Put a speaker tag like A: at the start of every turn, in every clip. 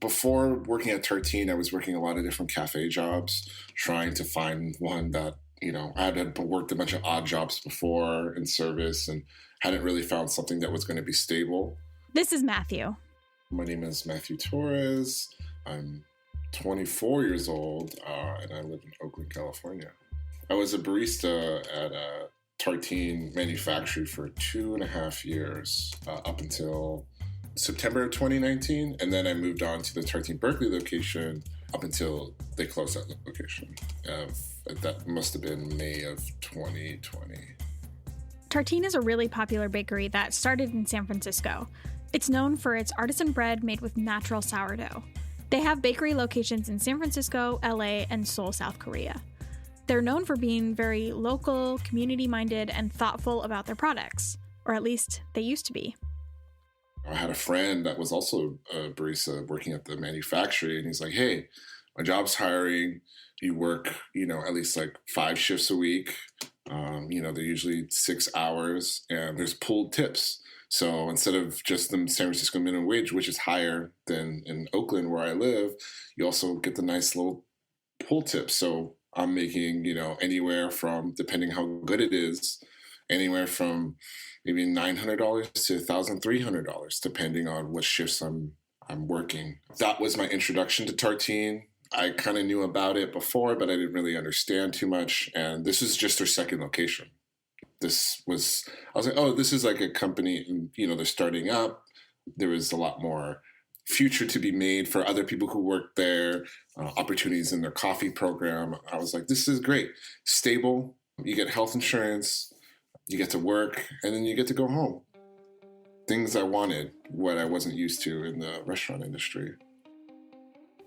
A: before working at Tartine, I was working a lot of different cafe jobs, trying to find one that, I had worked a bunch of odd jobs before in service and hadn't really found something that was going to be stable.
B: This is Matthew.
A: My name is Matthew Torres. I'm 24 years old, and I live in Oakland, California. I was a barista at a Tartine manufactory for 2.5 years, up until September of 2019, and then I moved on to the Tartine Berkeley location up until they closed that location. That must have been May of 2020.
B: Tartine is a really popular bakery that started in San Francisco. It's known for its artisan bread made with natural sourdough. They have bakery locations in San Francisco, LA, and Seoul, South Korea. They're known for being very local, community-minded, and thoughtful about their products, or at least they used to be.
A: I had a friend that was also a barista working at the manufacturer, and he's like, hey, my job's hiring. You work, at least like 5 shifts a week. They're usually 6 hours, and there's pooled tips. So instead of just the San Francisco minimum wage, which is higher than in Oakland where I live, you also get the nice little pool tips. So I'm making, anywhere from, depending how good it is, anywhere from maybe $900 to $1,300, depending on what shifts I'm working. That was my introduction to Tartine. I kind of knew about it before, but I didn't really understand too much. And this was just their second location. I was like, oh, this is like a company, and, they're starting up. There was a lot more future to be made for other people who work there, opportunities in their coffee program. I was like, this is great. Stable. You get health insurance, you get to work, and then you get to go home. Things I wanted, what I wasn't used to in the restaurant industry.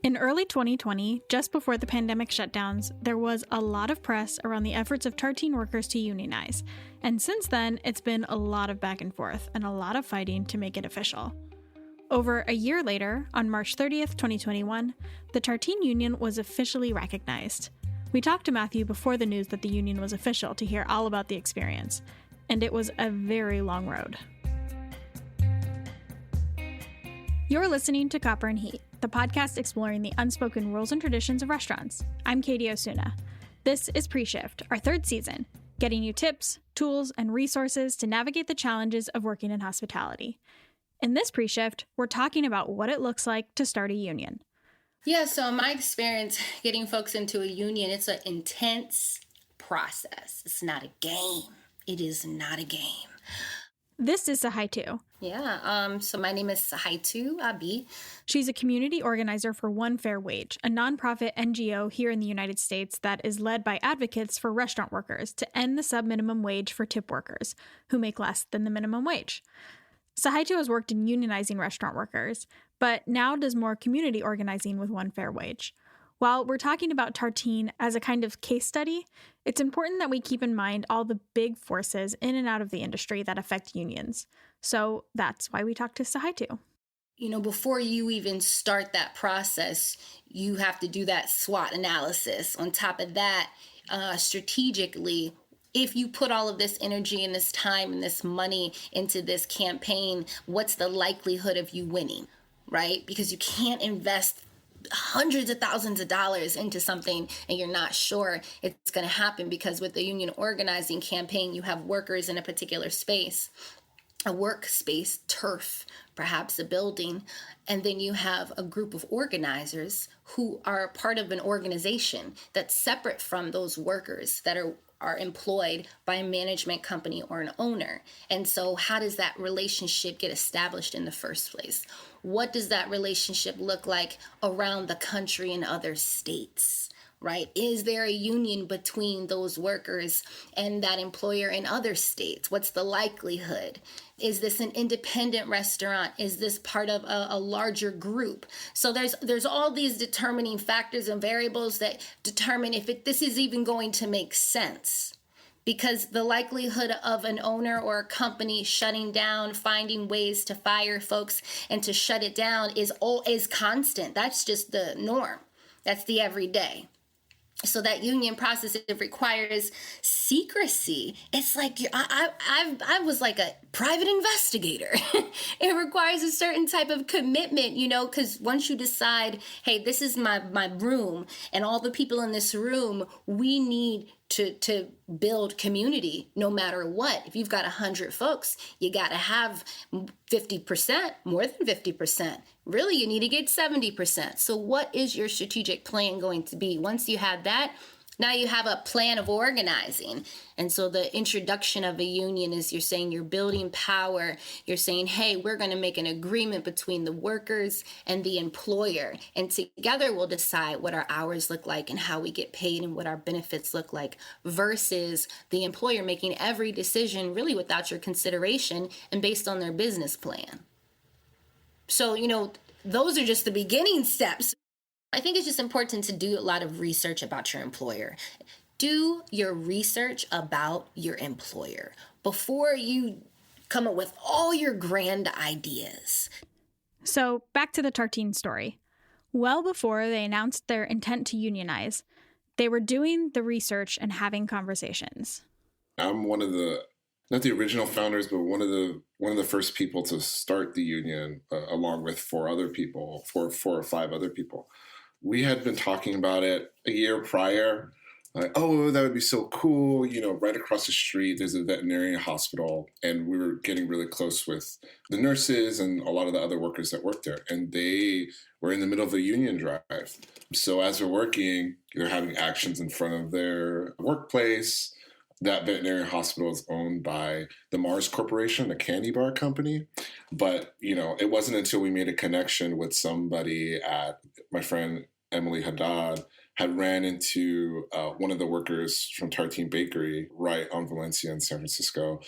B: In early 2020, just before the pandemic shutdowns, there was a lot of press around the efforts of Tartine workers to unionize. And since then, it's been a lot of back and forth and a lot of fighting to make it official. Over a year later, on March 30th, 2021, the Tartine Union was officially recognized. We talked to Matthew before the news that the union was official to hear all about the experience, and it was a very long road. You're listening to Copper and Heat, the podcast exploring the unspoken rules and traditions of restaurants. I'm Katie Osuna. This is Pre-Shift, our 3rd season, getting you tips, tools, and resources to navigate the challenges of working in hospitality. In this pre-shift, we're talking about what it looks like to start a union.
C: Yeah, so in my experience, getting folks into a union, it's an intense process. It's not a game. It is not a game.
B: This is Tsehaitu.
C: Yeah, so my name is Tsehaitu Abye.
B: She's a community organizer for One Fair Wage, a nonprofit NGO here in the United States that is led by advocates for restaurant workers to end the sub-minimum wage for tip workers who make less than the minimum wage. Tsehaitu has worked in unionizing restaurant workers, but now does more community organizing with One Fair Wage. While we're talking about Tartine as a kind of case study, it's important that we keep in mind all the big forces in and out of the industry that affect unions. So that's why we talked to Tsehaitu.
C: Before you even start that process, you have to do that SWOT analysis. On top of that, strategically, if you put all of this energy and this time and this money into this campaign, what's the likelihood of you winning, right? Because you can't invest hundreds of thousands of dollars into something and you're not sure it's going to happen, because with the union organizing campaign, you have workers in a particular space, a workspace, turf, perhaps a building, and then you have a group of organizers who are part of an organization that's separate from those workers that are employed by a management company or an owner. And so how does that relationship get established in the first place? What does that relationship look like around the country and other states, right? Is there a union between those workers and that employer in other states? What's the likelihood? Is this an independent restaurant? Is this part of a larger group? So there's all these determining factors and variables that determine if this is even going to make sense. Because the likelihood of an owner or a company shutting down, finding ways to fire folks and to shut it down is constant. That's just the norm. That's the everyday. So that union process, it requires secrecy. It's like I was like a private investigator. It requires a certain type of commitment, because once you decide, hey, this is my room, and all the people in this room, we need to build community no matter what. If you've got 100 folks, you got to have 50%, more than 50%. Really, you need to get 70%. So what is your strategic plan going to be? Once you have that, now you have a plan of organizing. And so the introduction of a union is, you're saying you're building power. You're saying, hey, we're going to make an agreement between the workers and the employer. And together we'll decide what our hours look like and how we get paid and what our benefits look like, versus the employer making every decision really without your consideration and based on their business plan. So, those are just the beginning steps. I think it's just important to do a lot of research about your employer. Do your research about your employer before you come up with all your grand ideas.
B: So back to the Tartine story. Well before they announced their intent to unionize, they were doing the research and having conversations.
A: I'm one of the, not the original founders, but one of the first people to start the union, along with four or five other people. We had been talking about it a year prior. Like, oh, that would be so cool. Right across the street, there's a veterinary hospital. And we were getting really close with the nurses and a lot of the other workers that worked there. And they were in the middle of a union drive. So as we're working, they're having actions in front of their workplace. That veterinary hospital is owned by the Mars Corporation, a candy bar company. But, it wasn't until we made a connection with somebody at, my friend Emily Haddad had ran into one of the workers from Tartine Bakery right on Valencia in San Francisco.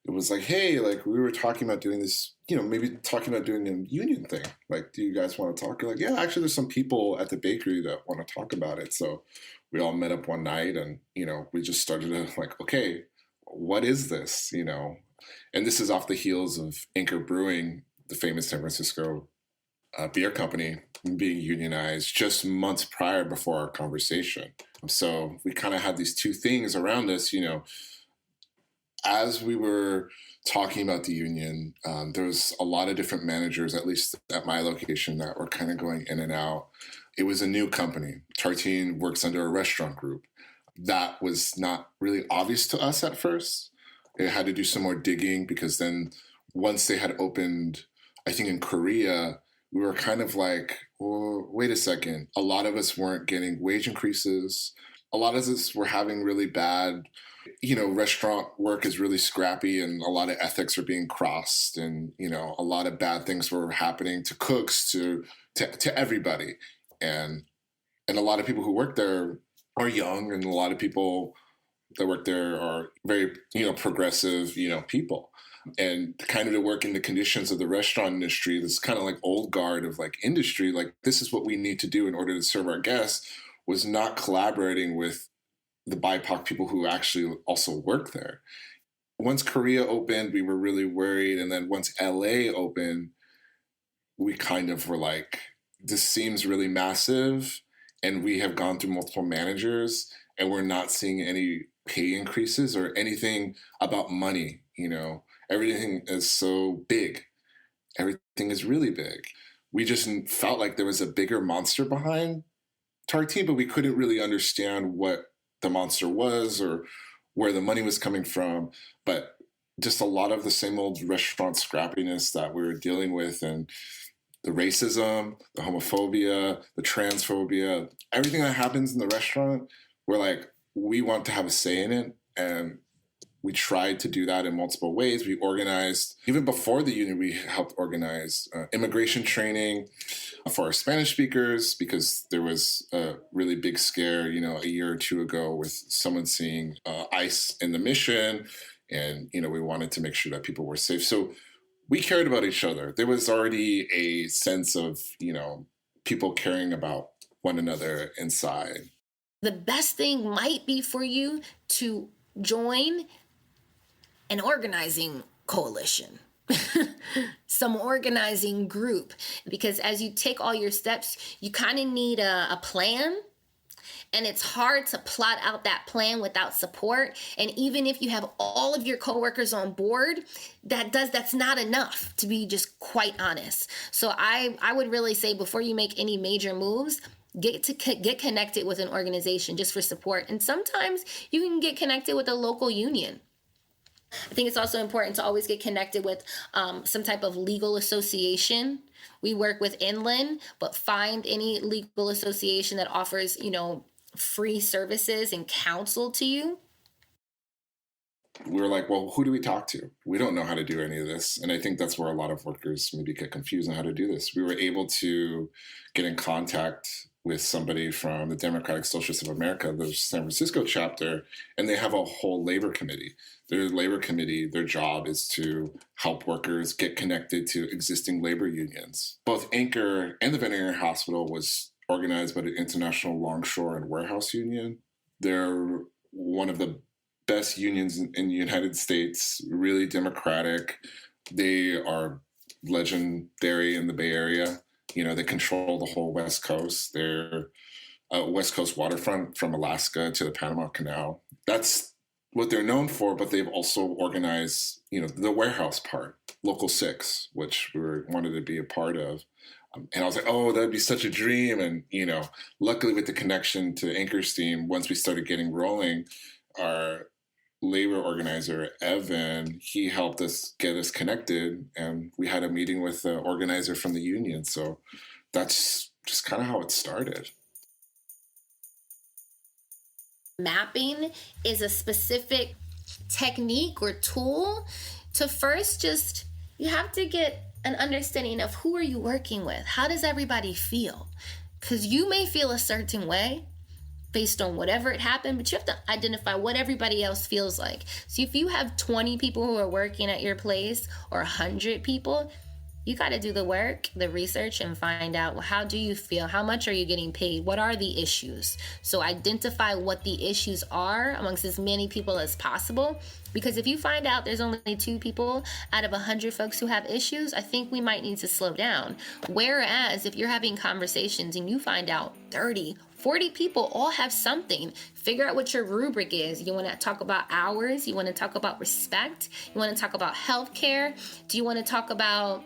A: It was like, hey, like we were talking about doing this, maybe talking about doing a union thing. Like, do you guys want to talk? You're like, yeah, actually there's some people at the bakery that want to talk about it. So we all met up one night and, we just started to like, okay, what is this, And this is off the heels of Anchor Brewing, the famous San Francisco beer company, being unionized just months prior before our conversation. So we kind of had these two things around us, as we were talking about the union, there was a lot of different managers, at least at my location, that were kind of going in and out. It was a new company. Tartine works under a restaurant group. That was not really obvious to us at first. It had to do some more digging, because then once they had opened, I think in Korea, we were kind of like, well, wait a second. A lot of us weren't getting wage increases. A lot of us were having really bad, restaurant work is really scrappy and a lot of ethics are being crossed, and, a lot of bad things were happening to cooks, to everybody. And a lot of people who work there are young, and a lot of people that work there are very, progressive, people. And kind of to work in the conditions of the restaurant industry, this kind of like old guard of like industry, like this is what we need to do in order to serve our guests, was not collaborating with the BIPOC people who actually also work there. Once Korea opened, we were really worried. And then once LA opened, we kind of were like, this seems really massive. And we have gone through multiple managers and we're not seeing any pay increases or anything about money, Everything is so big. Everything is really big. We just felt like there was a bigger monster behind Tartine, but we couldn't really understand what the monster was or where the money was coming from. But just a lot of the same old restaurant scrappiness that we were dealing with, and the racism, the homophobia, the transphobia, everything that happens in the restaurant, we're like, we want to have a say in it. And we tried to do that in multiple ways. We organized, even before the union, we helped organize immigration training for our Spanish speakers, because there was a really big scare, a year or two ago with someone seeing ICE in the mission. And, we wanted to make sure that people were safe. So we cared about each other. There was already a sense of, people caring about one another inside.
C: The best thing might be for you to join an organizing coalition, some organizing group, because as you take all your steps, you kind of need a plan And it's hard to plot out that plan without support. And even if you have all of your coworkers on board, that's not enough, to be just quite honest. So I would really say, before you make any major moves, get connected with an organization just for support. And sometimes you can get connected with a local union. I think it's also important to always get connected with some type of legal association. We work with Inland, but find any legal association that offers, free services and counsel to you.
A: We were like, well, who do we talk to? We don't know how to do any of this. And I think that's where a lot of workers maybe get confused on how to do this. We were able to get in contact with somebody from the Democratic Socialists of America, the San Francisco chapter, and they have a whole labor committee. Their labor committee, their job is to help workers get connected to existing labor unions. Both Anchor and the Veterinary Hospital was organized by the International Longshore and Warehouse Union. They're one of the best unions in the United States, really democratic. They are legendary in the Bay Area. They control the whole West Coast. They're West Coast waterfront from Alaska to the Panama Canal. That's what they're known for, but they've also organized, the warehouse part, Local 6, which we wanted to be a part of. And I was like, oh, that'd be such a dream. And, luckily with the connection to Anchor's team, once we started getting rolling, our labor organizer, Evan, he helped us get us connected. And we had a meeting with the organizer from the union. So that's just kind of how it started.
C: Mapping is a specific technique or tool to first you have to get an understanding of who are you working with? How does everybody feel? Because you may feel a certain way based on whatever it happened, but you have to identify what everybody else feels like. So if you have 20 people who are working at your place or 100 people, you got to do the work, the research, and find out, well, how do you feel? How much are you getting paid? What are the issues? So identify what the issues are amongst as many people as possible. Because if you find out there's only 2 people out of 100 folks who have issues, I think we might need to slow down. Whereas if you're having conversations and you find out 30, 40 people all have something, figure out what your rubric is. You want to talk about hours? You want to talk about respect? You want to talk about healthcare? Do you want to talk about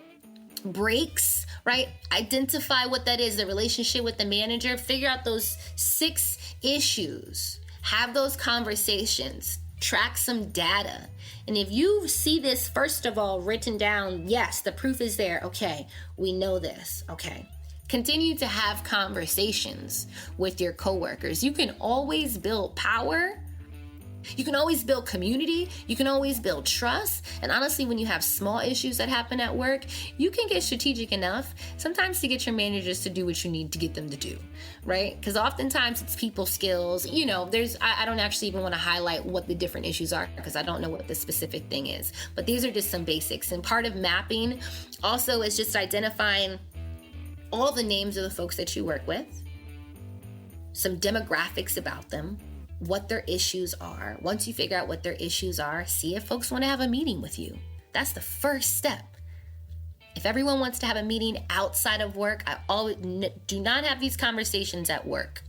C: breaks, right? Identify what that is, the relationship with the manager, figure out those 6 issues, have those conversations, track some data. And if you see this, first of all, written down, yes, the proof is there. Okay, we know this. Okay. Continue to have conversations with your coworkers. You can always build power. You can always build community. You can always build trust. And honestly, when you have small issues that happen at work, you can get strategic enough sometimes to get your managers to do what you need to get them to do, right? Because oftentimes it's people skills. I don't actually even want to highlight what the different issues are because I don't know what the specific thing is. But these are just some basics. And part of mapping also is just identifying all the names of the folks that you work with, some demographics about them, what their issues are. Once you figure out what their issues are, see if folks want to have a meeting with you. That's the first step. If everyone wants to have a meeting outside of work, I always do not have these conversations at work.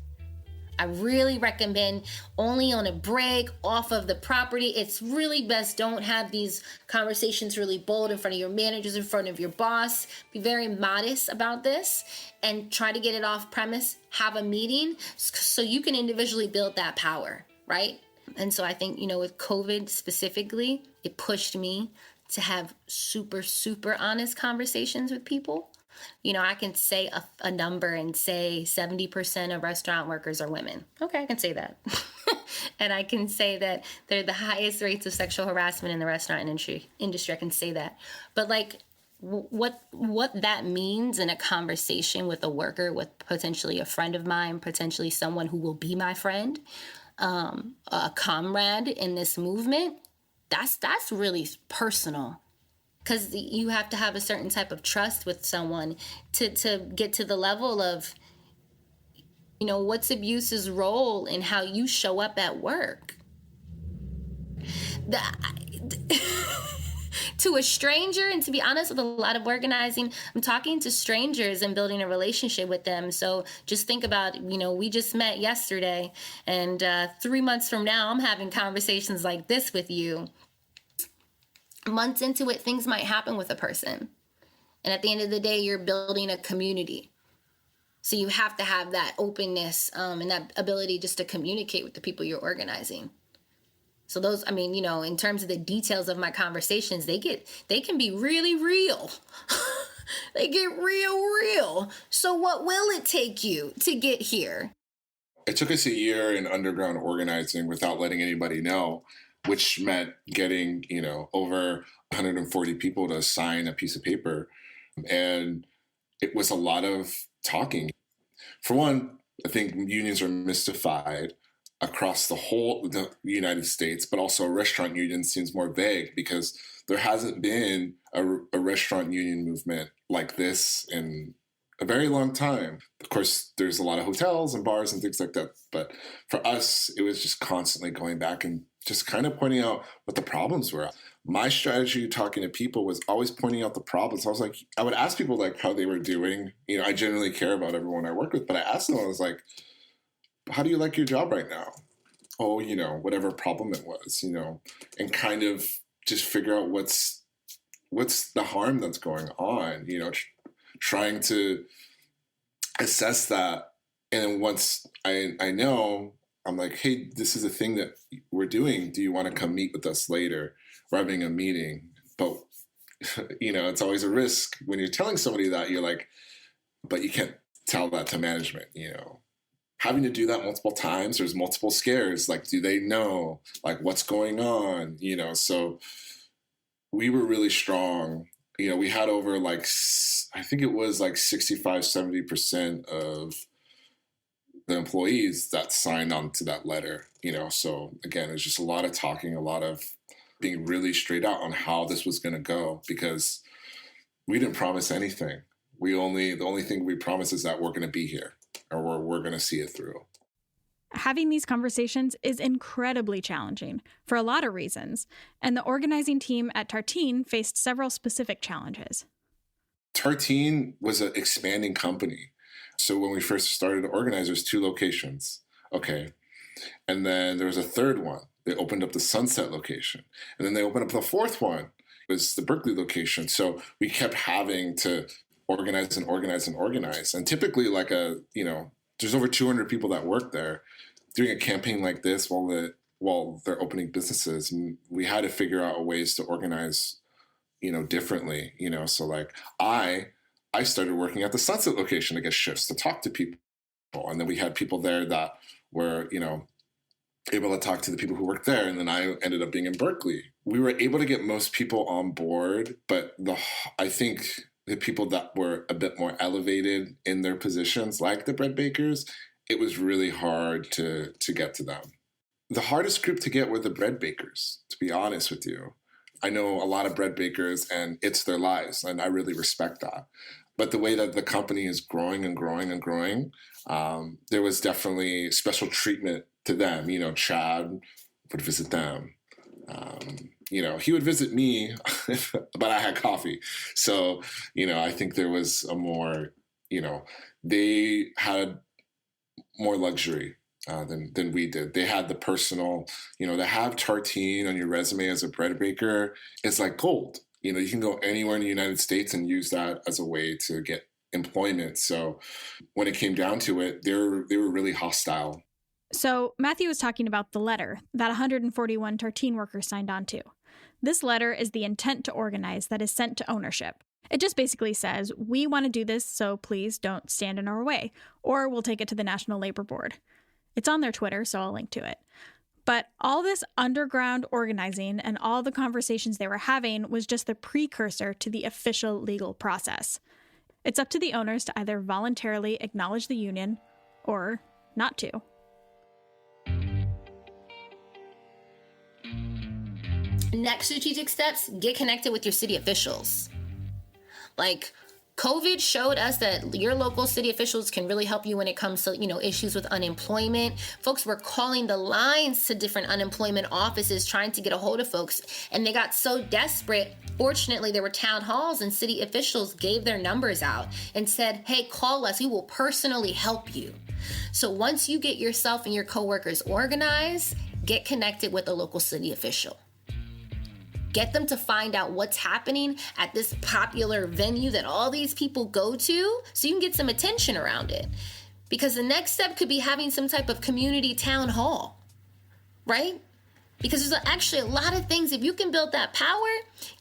C: I really recommend only on a break, off of the property. It's really best don't have these conversations really bold in front of your managers, in front of your boss. Be very modest about this and try to get it off premise. Have a meeting so you can individually build that power, right? And so I think, with COVID specifically, it pushed me to have super, super honest conversations with people. I can say a number and say 70% of restaurant workers are women. Okay, I can say that. And I can say that they're the highest rates of sexual harassment in the restaurant industry. I can say that. But what that means in a conversation with a worker, with potentially a friend of mine, potentially someone who will be my friend, a comrade in this movement, that's really personal. Because you have to have a certain type of trust with someone to get to the level of, what's abuse's role in how you show up at work. to a stranger. And to be honest, with a lot of organizing, I'm talking to strangers and building a relationship with them. So just think about, we just met yesterday, and 3 months from now, I'm having conversations like this with you. Months into it, things might happen with a person. And at the end of the day, you're building a community. So you have to have that openness and that ability just to communicate with the people you're organizing. So those, in terms of the details of my conversations, they can be really real. They get real. So what will it take you to get here?
A: It took us a year in underground organizing without letting anybody know, which meant getting, over 140 people to sign a piece of paper. And it was a lot of talking. For one, I think unions are mystified across the United States, but also a restaurant union seems more vague because there hasn't been a restaurant union movement like this in a very long time. Of course, there's a lot of hotels and bars and things like that. But for us, it was just constantly going back and just kind of pointing out what the problems were. My strategy talking to people was always pointing out the problems. I would ask people like how they were doing. I generally care about everyone I work with, but I asked them, I was like, how do you like your job right now? Oh, whatever problem it was, and kind of just figure out what's the harm that's going on, trying to assess that. And then once I know, I'm like, hey, this is a thing that we're doing. Do you want to come meet with us later? We're having a meeting. But, it's always a risk when you're telling somebody that. You're like, but you can't tell that to management, Having to do that multiple times, there's multiple scares. Like, do they know, like, what's going on? So we were really strong. We had over, I think it was 65, 70% of the employees that signed on to that letter, So, again, it's just a lot of talking, a lot of being really straight out on how this was going to go, because we didn't promise anything. The only thing we promised is that we're going to be here, or we're going to see it through.
B: Having these conversations is incredibly challenging for a lot of reasons, and the organizing team at Tartine faced several specific challenges.
A: Tartine was an expanding company. So when we first started to organize, there's 2 locations. Okay. And then there was a third one. They opened up the Sunset location. And then they opened up the 4th one. It was the Berkeley location. So we kept having to organize. And typically there's over 200 people that work there. Doing a campaign like this while they're opening businesses, and we had to figure out ways to organize, differently, So I started working at the Sunset location to get shifts to talk to people, and then we had people there that were, able to talk to the people who worked there, and then I ended up being in Berkeley. We were able to get most people on board, but I think the people that were a bit more elevated in their positions, like the bread bakers, it was really hard to get to them. The hardest group to get were the bread bakers, to be honest with you. I know a lot of bread bakers, and it's their lives, and I really respect that. But the way that the company is growing and growing and growing, there was definitely special treatment to them. Chad would visit them. He would visit me, but I had coffee. So, I think there was a more, they had more luxury than we did. They had the personal, to have Tartine on your resume as a bread baker is like gold. You can go anywhere in the United States and use that as a way to get employment. So when it came down to it, they were really hostile.
B: So Matthew was talking about the letter that 141 Tartine workers signed on to. This letter is the intent to organize that is sent to ownership. It just basically says, we want to do this, so please don't stand in our way, or we'll take it to the National Labor Board. It's on their Twitter, so I'll link to it. But all this underground organizing and all the conversations they were having was just the precursor to the official legal process. It's up to the owners to either voluntarily acknowledge the union or not to.
C: Next strategic steps, get connected with your city officials. COVID showed us that your local city officials can really help you when it comes to, issues with unemployment. Folks were calling the lines to different unemployment offices trying to get a hold of folks, and they got so desperate. Fortunately, there were town halls and city officials gave their numbers out and said, hey, call us. We will personally help you. So once you get yourself and your coworkers organized, get connected with a local city official. Get them to find out what's happening at this popular venue that all these people go to so you can get some attention around it. Because the next step could be having some type of community town hall, right? Because there's actually a lot of things. If you can build that power,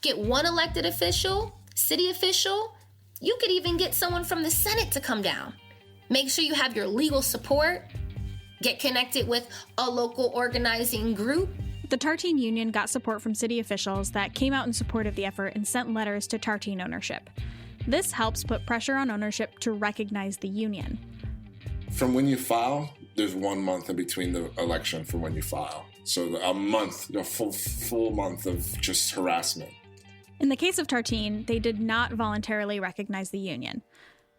C: get one elected official, city official, you could even get someone from the Senate to come down. Make sure you have your legal support. Get connected with a local organizing group.
B: The Tartine Union got support from city officials that came out in support of the effort and sent letters to Tartine ownership. This helps put pressure on ownership to recognize the union.
A: From when you file, there's 1 month in between the election from when you file. So a month, a full month of just harassment.
B: In the case of Tartine, they did not voluntarily recognize the union.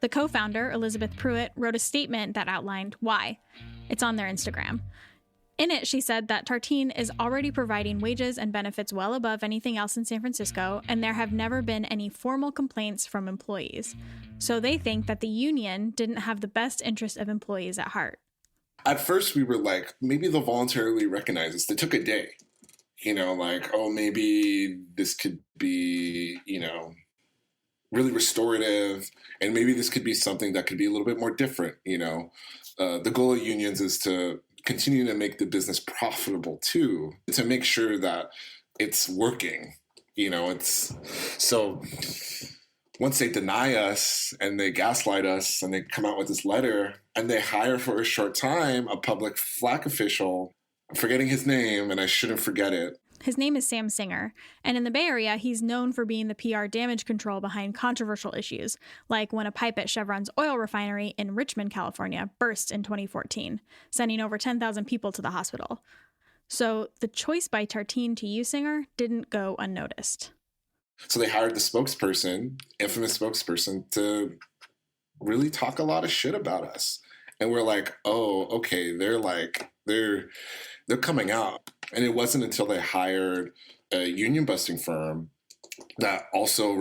B: The co-founder, Elizabeth Pruitt, wrote a statement that outlined why. It's on their Instagram. In it, she said that Tartine is already providing wages and benefits well above anything else in San Francisco, and there have never been any formal complaints from employees. So they think that the union didn't have the best interest of employees at heart.
A: At first, we were like, maybe they'll voluntarily recognize us. They took a day. Maybe this could be, really restorative, and maybe this could be something that could be a little bit more different. The goal of unions is to continue to make the business profitable too, to make sure that it's working. So once they deny us and they gaslight us and they come out with this letter and they hire for a short time a public flag official, I'm forgetting his name and I shouldn't forget it.
B: His name is Sam Singer, and in the Bay Area, he's known for being the PR damage control behind controversial issues, like when a pipe at Chevron's oil refinery in Richmond, California, burst in 2014, sending over 10,000 people to the hospital. So the choice by Tartine to use Singer didn't go unnoticed.
A: So they hired the spokesperson, infamous spokesperson, to really talk a lot of shit about us. And we're like, oh, okay, they're coming out. And it wasn't until they hired a union busting firm that also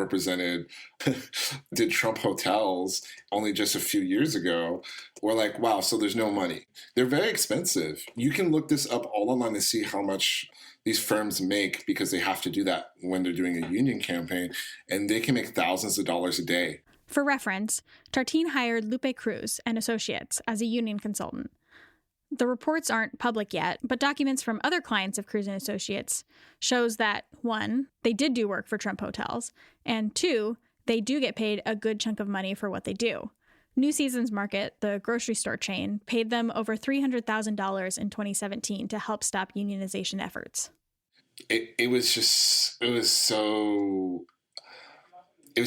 A: did Trump hotels only just a few years ago. We're like, wow, so there's no money. They're very expensive. You can look this up all online to see how much these firms make because they have to do that when they're doing a union campaign, and they can make thousands of dollars a day.
B: For reference, Tartine hired Lupe Cruz and Associates as a union consultant. The reports aren't public yet, but documents from other clients of Cruz and Associates shows that, 1, they did do work for Trump Hotels, and 2, they do get paid a good chunk of money for what they do. New Seasons Market, the grocery store chain, paid them over $300,000 in 2017 to help stop unionization efforts.
A: It was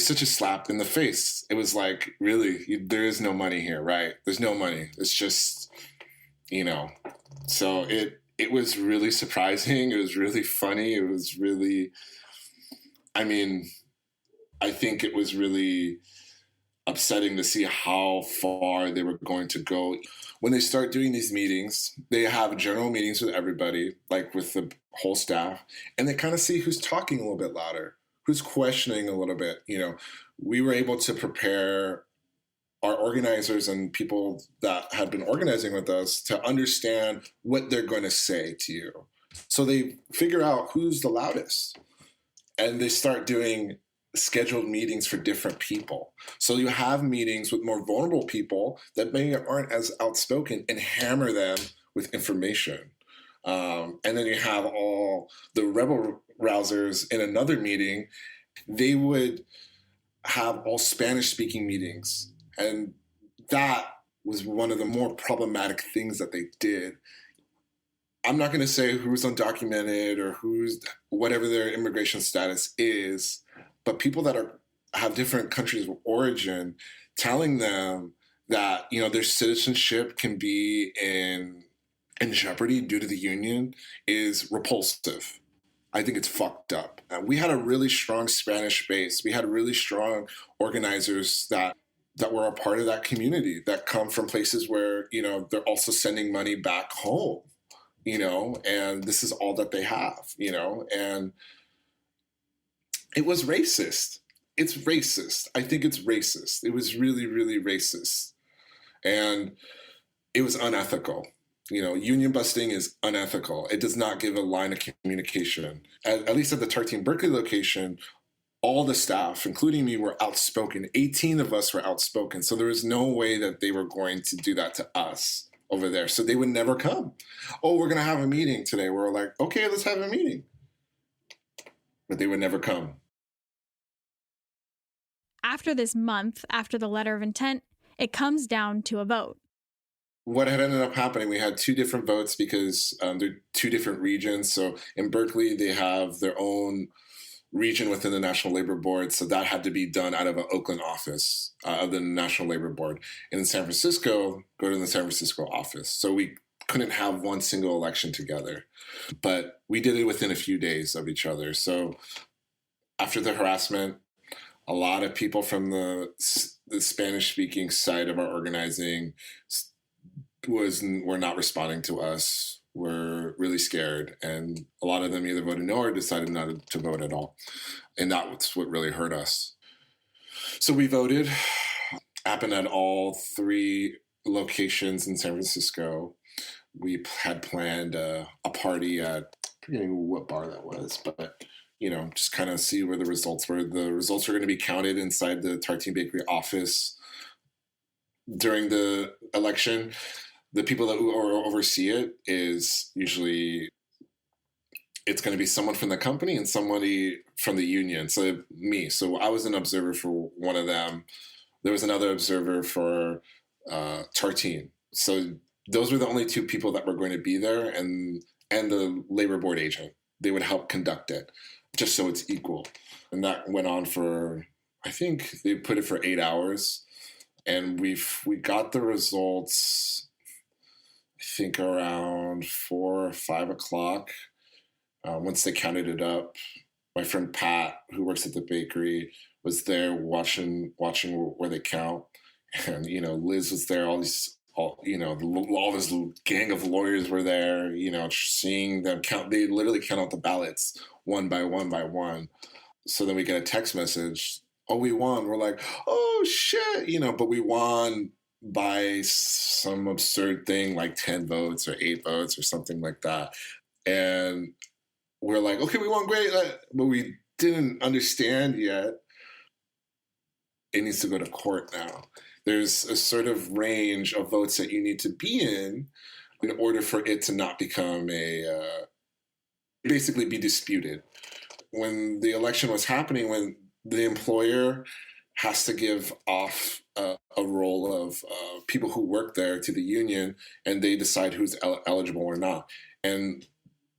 A: such a slap in the face. It was like, really, there is no money here, right? There's no money. It's just... So it was really surprising. It was really funny. It was really, I think it was really upsetting to see how far they were going to go. When they start doing these meetings, they have general meetings with everybody, like with the whole staff, and they kind of see who's talking a little bit louder, who's questioning a little bit. We were able to prepare our organizers and people that had been organizing with us to understand what they're going to say to you. So they figure out who's the loudest, and they start doing scheduled meetings for different people. So you have meetings with more vulnerable people that maybe aren't as outspoken and hammer them with information. And then you have all the rebel rousers in another meeting. They would have all Spanish-speaking meetings. And that was one of the more problematic things that they did. I'm not going to say who's undocumented or whatever their immigration status is, but people that have different countries of origin, telling them that, their citizenship can be in jeopardy due to the union is repulsive. I think it's fucked up. We had a really strong Spanish base. We had really strong organizers that were a part of that community, that come from places where, they're also sending money back home, and this is all that they have, and it was racist. It's racist. I think it's racist. It was really, really racist. And it was unethical. Union busting is unethical. It does not give a line of communication. At least at the Tartine Berkeley location, all the staff, including me, were outspoken. 18 of us were outspoken. So there was no way that they were going to do that to us over there. So they would never come. Oh, we're going to have a meeting today. We're like, okay, let's have a meeting. But they would never come.
B: After this month, after the letter of intent, it comes down to a vote.
A: What had ended up happening, we had two different votes because they're two different regions. So in Berkeley, they have their own region within the National Labor Board. So that had to be done out of an Oakland office of the National Labor Board. And in San Francisco, go to the San Francisco office. So we couldn't have one single election together. But we did it within a few days of each other. So after the harassment, a lot of people from the Spanish-speaking side of our organizing were not responding to us, were really scared. And a lot of them either voted no or decided not to vote at all. And that's what really hurt us. So we voted. Happened at all three locations in San Francisco. We had planned a party at, forgetting what bar that was, but just kind of see where the results were. The results were going to be counted inside the Tartine Bakery office during the election. The people that oversee it is usually, it's going to be someone from the company and somebody from the union. So me. So I was an observer for one of them. There was another observer for Tartine. So those were the only two people that were going to be there, and the labor board agent. They would help conduct it, just so it's equal. And that went on for, I think they put it for 8 hours. And we got the results, I think around 4 or 5 o'clock. Once they counted it up, my friend Pat, who works at the bakery, was there watching where they count. And, Liz was there, all this gang of lawyers were there, seeing them count. They literally count out the ballots one by one by one. So then we get a text message, oh, we won. We're like, oh, shit, but we won by some absurd thing like 10 votes or 8 votes or something like that. And we're like, okay, we won, great. But we didn't understand yet. It needs to go to court now. There's a sort of range of votes that you need to be in order for it to not become basically be disputed. When the election was happening, when the employer has to give off a role of people who work there to the union, and they decide who's eligible or not. And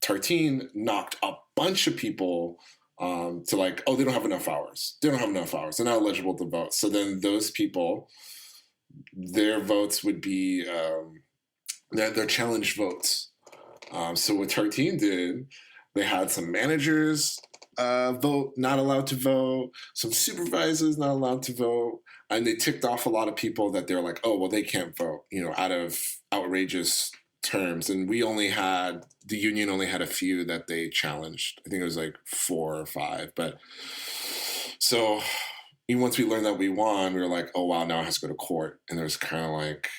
A: Tartine knocked a bunch of people to like, oh, they don't have enough hours. They're not eligible to vote. So then those people, their votes would be their challenge votes. So what Tartine did, they had some managers vote, not allowed to vote, some supervisors not allowed to vote, and they ticked off a lot of people that they're like, oh, well, they can't vote, out of outrageous terms. And the union only had a few that they challenged. I think it was like 4 or 5. But so even once we learned that we won, we were like, oh, wow, now it has to go to court. And there was kind of like,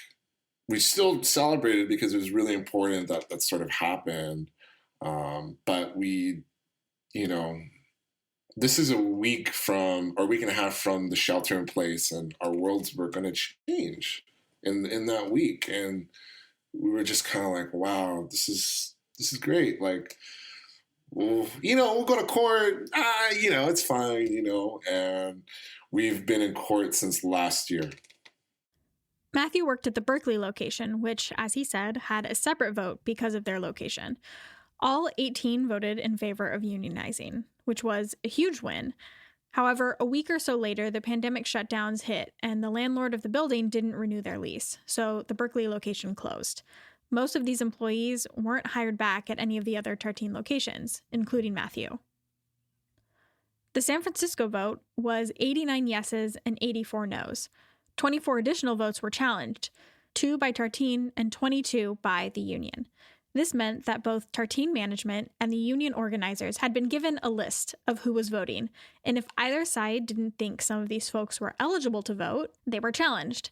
A: we still celebrated because it was really important that sort of happened. But we, this is a week and a half from the shelter in place, and our worlds were going to change in that week. And we were just kind of like, wow, this is great. Like, well, we'll go to court. It's fine, and we've been in court since last year.
B: Matthew worked at the Berkeley location, which, as he said, had a separate vote because of their location. All 18 voted in favor of unionizing, which was a huge win. However, a week or so later, the pandemic shutdowns hit, and the landlord of the building didn't renew their lease, so the Berkeley location closed. Most of these employees weren't hired back at any of the other Tartine locations, including Matthew. The San Francisco vote was 89 yeses and 84 nos. 24 additional votes were challenged, 2 by Tartine and 22 by the union. This meant that both Tartine management and the union organizers had been given a list of who was voting, and if either side didn't think some of these folks were eligible to vote, they were challenged.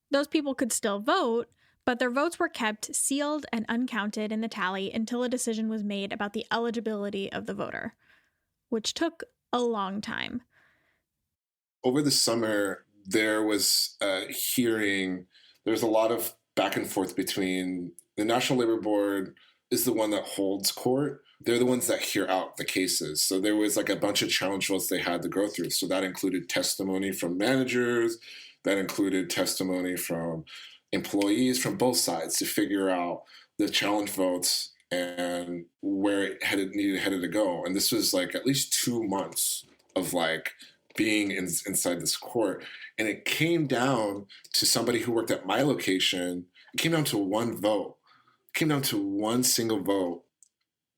B: Those people could still vote, but their votes were kept sealed and uncounted in the tally until a decision was made about the eligibility of the voter, which took a long time.
A: Over the summer, there was a hearing. There's a lot of back and forth between the National Labor Board is the one that holds court. They're the ones that hear out the cases. So there was like a bunch of challenge votes they had to go through. So that included testimony from managers, that included testimony from employees from both sides to figure out the challenge votes and where it headed to go. And this was like at least 2 months of like being inside this court. And it came down to somebody who worked at my location. It came down to one vote. It came down to one single vote.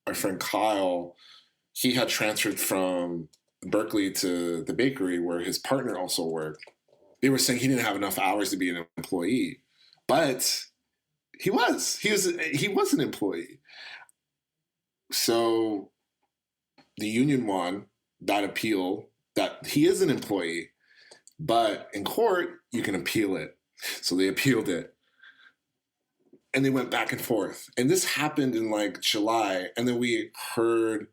A: Our friend Kyle, he had transferred from Berkeley to the bakery where his partner also worked. They were saying he didn't have enough hours to be an employee, but he was an employee. So the union won that appeal that he is an employee, but in court, you can appeal it. So they appealed it. And they went back and forth. And this happened in like July. And then we heard,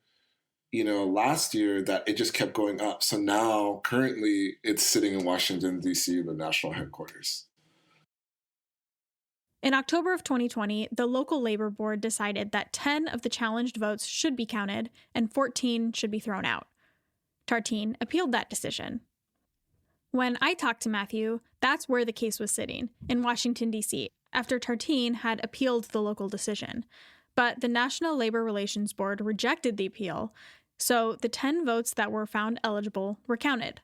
A: last year that it just kept going up. So now currently it's sitting in Washington, D.C., the national headquarters.
B: In October of 2020, the local labor board decided that 10 of the challenged votes should be counted and 14 should be thrown out. Tartine appealed that decision. When I talked to Matthew, that's where the case was sitting, in Washington, D.C., after Tartine had appealed the local decision. But the National Labor Relations Board rejected the appeal, so the 10 votes that were found eligible were counted.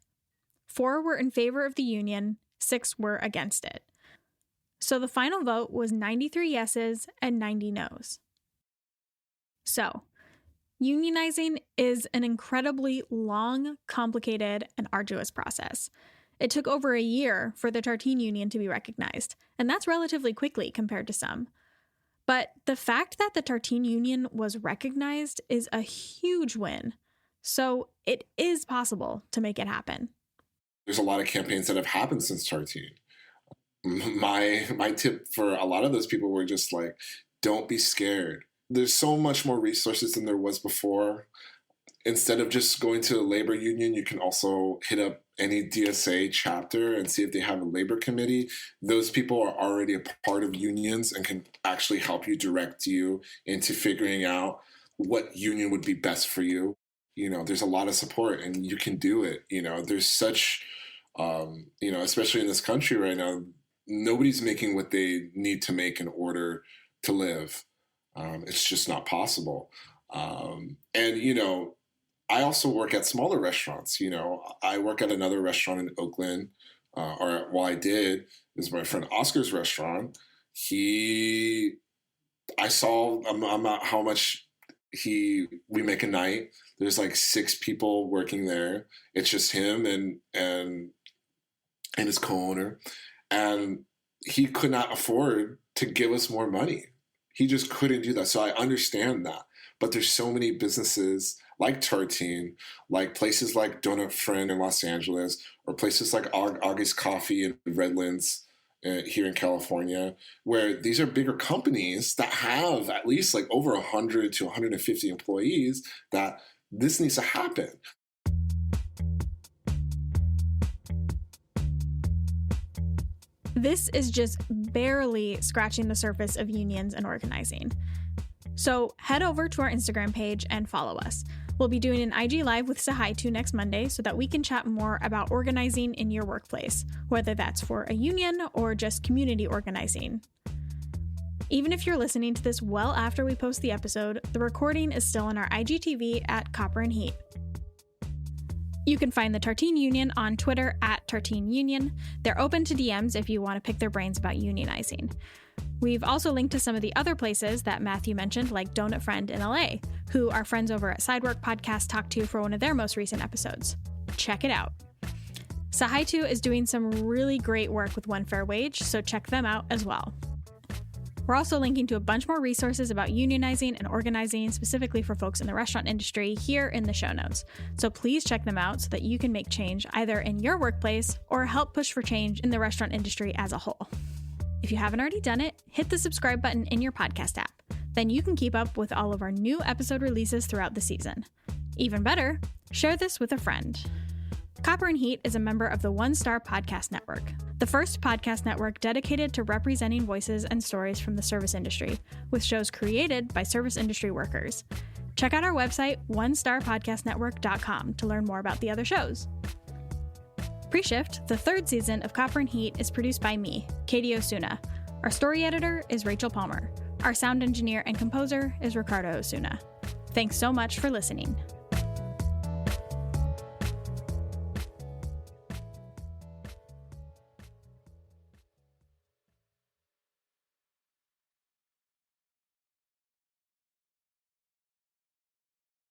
B: 4 were in favor of the union, 6 were against it. So the final vote was 93 yeses and 90 nos. So, unionizing is an incredibly long, complicated, and arduous process. It took over a year for the Tartine Union to be recognized, and that's relatively quickly compared to some. But the fact that the Tartine Union was recognized is a huge win. So it is possible to make it happen.
A: There's a lot of campaigns that have happened since Tartine. My tip for a lot of those people were just like, don't be scared. There's so much more resources than there was before. Instead of just going to a labor union, you can also hit up any DSA chapter and see if they have a labor committee. Those people are already a part of unions and can actually help you, direct you into figuring out what union would be best for you. There's a lot of support and you can do it. There's such, especially in this country right now, nobody's making what they need to make in order to live. It's just not possible. I also work at smaller restaurants. I work at another restaurant in Oakland, I did. This is my friend Oscar's restaurant. I saw how much we make a night. There's like 6 people working there. It's just him and his co-owner. And he could not afford to give us more money. He just couldn't do that. So I understand that. But there's so many businesses like Tartine, like places like Donut Friend in Los Angeles, or places like August Coffee in Redlands here in California, where these are bigger companies that have at least like over 100 to 150 employees, that this needs to happen.
B: This is just barely scratching the surface of unions and organizing. So head over to our Instagram page and follow us. We'll be doing an IG Live with Tsehaitu next Monday so that we can chat more about organizing in your workplace, whether that's for a union or just community organizing. Even if you're listening to this well after we post the episode, the recording is still on our IGTV at Copper and Heat. You can find the Tartine Union on Twitter at Tartine Union. They're open to DMs if you want to pick their brains about unionizing. We've also linked to some of the other places that Matthew mentioned, like Donut Friend in LA, who our friends over at Sidework Podcast talked to for one of their most recent episodes. Check it out. Tsehaitu is doing some really great work with One Fair Wage, so check them out as well. We're also linking to a bunch more resources about unionizing and organizing, specifically for folks in the restaurant industry, here in the show notes. So please check them out so that you can make change either in your workplace or help push for change in the restaurant industry as a whole. If you haven't already done it, hit the subscribe button in your podcast app. Then you can keep up with all of our new episode releases throughout the season. Even better, share this with a friend. Copper and Heat is a member of the One Star Podcast Network, the first podcast network dedicated to representing voices and stories from the service industry, with shows created by service industry workers. Check out our website, onestarpodcastnetwork.com, to learn more about the other shows. Pre-Shift, the third season of Copper and Heat, is produced by me, Katie Osuna. Our story editor is Rachel Palmer. Our sound engineer and composer is Ricardo Osuna. Thanks so much for listening.